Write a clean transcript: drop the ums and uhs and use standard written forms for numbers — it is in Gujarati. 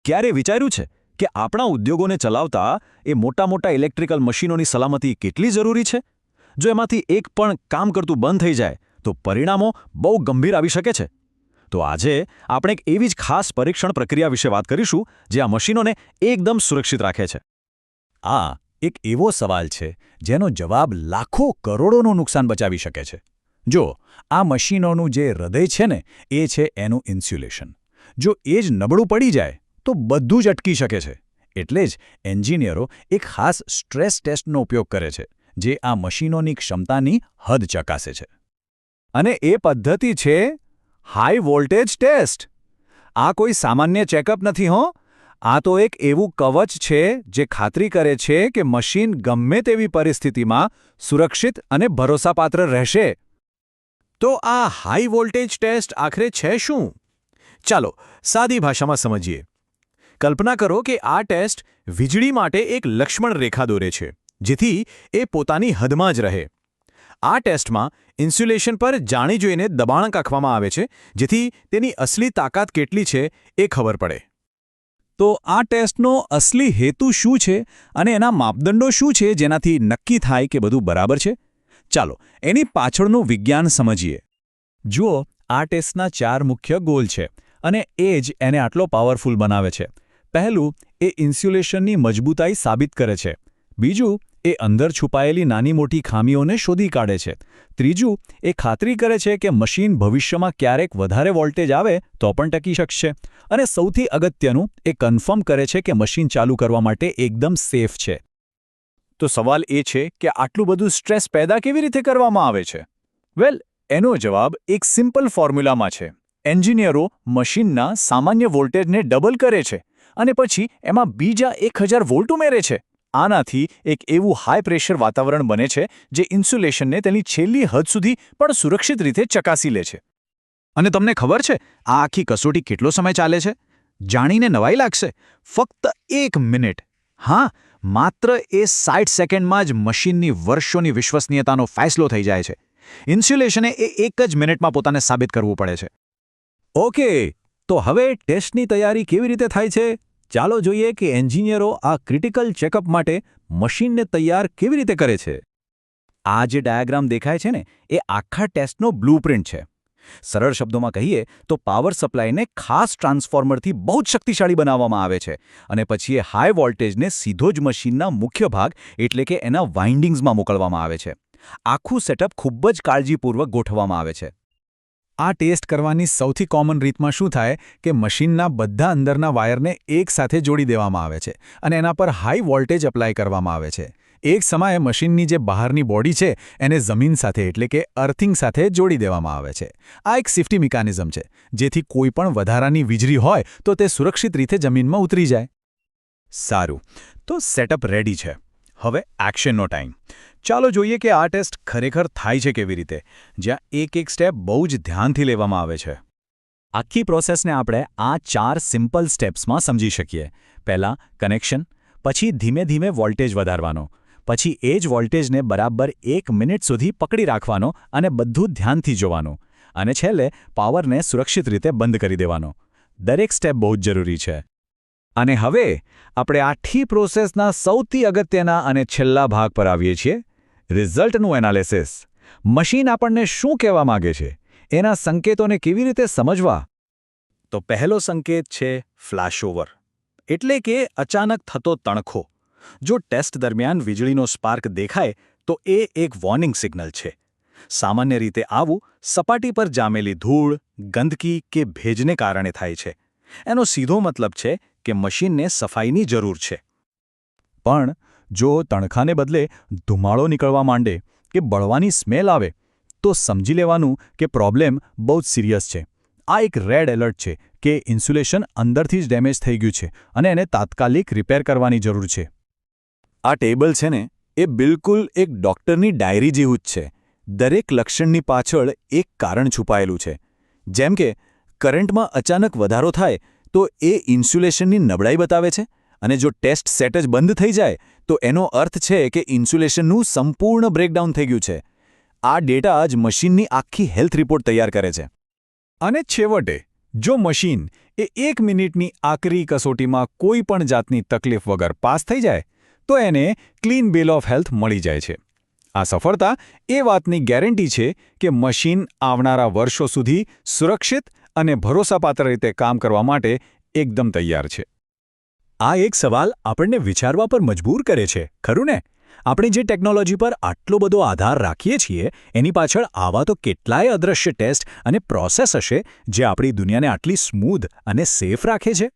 ક્યારે વિચાર્યું છે કે આપણા ઉદ્યોગોને ચલાવતા એ મોટા ઇલેક્ટ્રિકલ મશીનોની સલામતી કેટલી જરૂરી છે? જો એમાંથી એક પણ કામ કરતું બંધ થઈ જાય તો પરિણામો બહુ ગંભીર આવી શકે છે. તો આજે આપણે એક એવી જ ખાસ પરીક્ષણ પ્રક્રિયા વિશે વાત કરીશું જે આ મશીનોને એકદમ સુરક્ષિત રાખે છે. આ એક એવો સવાલ છે જેનો જવાબ લાખો કરોડોનું નુકસાન બચાવી શકે છે. જો આ મશીનોનું જે હૃદય છે ને એ છે એનું ઇન્સ્યુલેશન. જો એ જ નબળું પડી જાય તો બધું જ અટકી શકે છે. એટલે જ એન્જિનિયરો એક ખાસ સ્ટ્રેસ ટેસ્ટનો ઉપયોગ કરે છે જે આ મશીનોની ક્ષમતાની હદ ચકાસે છે. અને એ પદ્ધતિ છે હાઈ વોલ્ટેજ ટેસ્ટ. આ કોઈ સામાન્ય ચેકઅપ નથી હો. આ તો એક એવું કવચ છે જે ખાતરી કરે છે કે મશીન ગમે તેવી પરિસ્થિતિમાં સુરક્ષિત અને ભરોસાપાત્ર રહેશે. તો આ હાઈ વોલ્ટેજ ટેસ્ટ આખરે છે શું? ચાલો સાદી ભાષામાં સમજીએ. કલ્પના કરો કે આ ટેસ્ટ વીજળી માટે એક લક્ષ્મણ રેખા દોરે છે જેથી એ પોતાની હદમાં જ રહે. આ ટેસ્ટમાં ઇન્સ્યુલેશન પર જાણી જોઈને દબાણ રાખવામાં આવે છે જેથી તેની અસલી તાકાત કેટલી છે એ ખબર પડે. તો આ ટેસ્ટનો અસલી હેતુ શું છે અને એના માપદંડો શું છે જેનાથી નક્કી થાય કે બધું બરાબર છે? ચાલો એની પાછળનું વિજ્ઞાન સમજીએ. જુઓ, આ ટેસ્ટના 4 મુખ્ય ગોલ છે અને એ જ એને આટલો પાવરફુલ બનાવે છે. પહેલું, એ ઇન્સ્યુલેશનની મજબૂતાઈ સાબિત કરે છે. બીજું, એ અંદર છુપાયેલી નાની મોટી ખામીઓને શોધી કાઢે છે. ત્રીજું, એ ખાતરી કરે છે કે મશીન ભવિષ્યમાં ક્યારેક વધારે વોલ્ટેજ આવે તો પણ ટકી શકશે. અને સૌથી અગત્યનું, એ કન્ફર્મ કરે છે કે મશીન ચાલુ કરવા માટે એકદમ સેફ છે. તો સવાલ એ છે કે આટલું બધું સ્ટ્રેસ પેદા કેવી રીતે કરવામાં આવે છે? વેલ, એનો જવાબ એક સિમ્પલ ફોર્મ્યુલામાં છે. એન્જિનિયરો મશીનના સામાન્ય વોલ્ટેજને ડબલ કરે છે અને પછી એમાં બીજા 1000 વોલ્ટ ઉમેરે છે. આનાથી એક એવું હાઈ પ્રેશર વાતાવરણ બને છે જે ઇન્સ્યુલેશનને તેની છેલ્લી હદ સુધી પણ સુરક્ષિત રીતે ચકાસી લે છે. અને તમને ખબર છે આ આખી કસોટી કેટલો સમય ચાલે છે? જાણીને નવાઈ લાગશે, ફક્ત 1 મિનિટ. હા, માત્ર એ 60 સેકન્ડમાં જ મશીનની વર્ષોની વિશ્વસનીયતાનો ફેસલો થઈ જાય છે. ઇન્સ્યુલેશને એ 1 જ મિનિટમાં પોતાને સાબિત કરવું પડે છે. ઓકે, તો હવે ટેસ્ટની તૈયારી કેવી રીતે થાય છે? ચાલો જોઈએ કે એન્જિનિયરો આ ક્રિટિકલ ચેકઅપ માટે મશીનને તૈયાર કેવી રીતે કરે છે. આ જે ડાયાગ્રામ દેખાય છે ને એ આખા ટેસ્ટનો બ્લુપ્રિન્ટ છે. સરળ શબ્દોમાં કહીએ તો પાવર સપ્લાયને ખાસ ટ્રાન્સફોર્મરથી બહુ જ શક્તિશાળી બનાવવામાં આવે છે અને પછી એ હાઈ વોલ્ટેજને સીધો જ મશીનના મુખ્ય ભાગ એટલે કે એના વાઇન્ડિંગ્સમાં મોકલવામાં આવે છે. આખું સેટઅપ ખૂબ જ કાળજીપૂર્વક ગોઠવવામાં આવે છે. આ ટેસ્ટ કરવાની સૌથી કોમન રીતમાં શું થાય કે મશીનના બધા અંદરના વાયરને એકસાથે જોડી દેવામાં આવે છે અને એના પર હાઈ વોલ્ટેજ એપ્લાય કરવામાં આવે છે. એક સમયે મશીનની જે બહારની બોડી છે એને જમીન સાથે એટલે કે અર્થિંગ સાથે જોડી દેવામાં આવે છે. આ એક સેફ્ટી મિકેનિઝમ છે જેથી કોઈ પણ વધારાની વીજળી હોય તો તે સુરક્ષિત રીતે જમીનમાં ઉતરી જાય. સારું, તો સેટઅપ રેડી છે. હવે એક્શનનો ટાઈમ. ચાલો જોઈએ કે આ ટેસ્ટ ખરેખર થાય છે કેવી રીતે, જ્યાં એક સ્ટેપ બહુ જ ધ્યાનથી લેવામાં આવે છે. આખી પ્રોસેસને આપણે આ 4 સિમ્પલ સ્ટેપ્સમાં સમજી શકીએ. પહેલાં કનેક્શન, પછી ધીમે ધીમે વોલ્ટેજ વધારવાનો, પછી એ જ વોલ્ટેજને બરાબર 1 મિનિટ સુધી પકડી રાખવાનો અને બધું ધ્યાનથી જોવાનું, અને છેલ્લે પાવરને સુરક્ષિત રીતે બંધ કરી દેવાનો. દરેક સ્ટેપ બહુ જ જરૂરી છે. અને હવે આપણે આખી પ્રોસેસના સૌથી અગત્યના અને છેલ્લા ભાગ પર આવીએ છીએ, રિઝલ્ટનું એનાલિસિસ. મશીન આપણને શું કહેવા માંગે છે, એના સંકેતોને કેવી રીતે સમજવા? તો પહેલો સંકેત છે ફ્લેશઓવર, એટલે કે અચાનક થતો તણખો. જો ટેસ્ટ દરમિયાન વીજળીનો સ્પાર્ક દેખાય તો એ એક વોર્નિંગ સિગ્નલ છે. સામાન્ય રીતે આવું સપાટી પર જામેલી ધૂળ, ગંદકી કે ભેજને કારણે થાય છે. એનો સીધો મતલબ છે કે મશીનને સફાઈની જરૂર છે. પણ જો તણખાને બદલે ધુમાડો નીકળવા માંડે કે બળવાની સ્મેલ આવે તો સમજી લેવાનું કે પ્રોબ્લેમ બહુ જ સિરિયસ છે. આ એક રેડ એલર્ટ છે કે ઇન્સ્યુલેશન અંદરથી જ ડેમેજ થઈ ગયું છે અને એને તાત્કાલિક રિપેર કરવાની જરૂર છે. આ ટેબલ છે ને એ બિલકુલ એક ડૉક્ટરની ડાયરી જેવું જ છે. દરેક લક્ષણની પાછળ એક કારણ છુપાયેલું છે. જેમ કે કરંટમાં અચાનક વધારો થાય તો એ ઇન્સ્યુલેશનની નબળાઈ બતાવે છે, અને જો ટેસ્ટ સેટ જ બંધ થઈ જાય તો એનો અર્થ છે કે ઇન્સ્યુલેશનનું સંપૂર્ણ બ્રેકડાઉન થઈ ગયું છે. આ ડેટા જ મશીનની આખી હેલ્થ રિપોર્ટ તૈયાર કરે છે. અને છેવટે જો મશીન એ 1 મિનિટની આકરી કસોટીમાં કોઈ પણ જાતની તકલીફ વગર પાસ થઈ જાય તો એને ક્લીન બિલ ઓફ હેલ્થ મળી જાય છે. આ સફળતા એ વાતની ગેરંટી છે કે મશીન આવનારા વર્ષો સુધી સુરક્ષિત અને ભરોસાપાત્ર રીતે કામ કરવા માટે એકદમ તૈયાર છે. આ એક સવાલ આપણને વિચારવા પર મજબૂર કરે છે, ખરું ને? આપણે જે ટેકનોલોજી પર આટલો બધો આધાર રાખીએ છીએ એની પાછળ આવા તો કેટલાય અદૃશ્ય ટેસ્ટ અને પ્રોસેસ હશે જે આપણી દુનિયાને આટલી સ્મૂધ અને સેફ રાખે છે.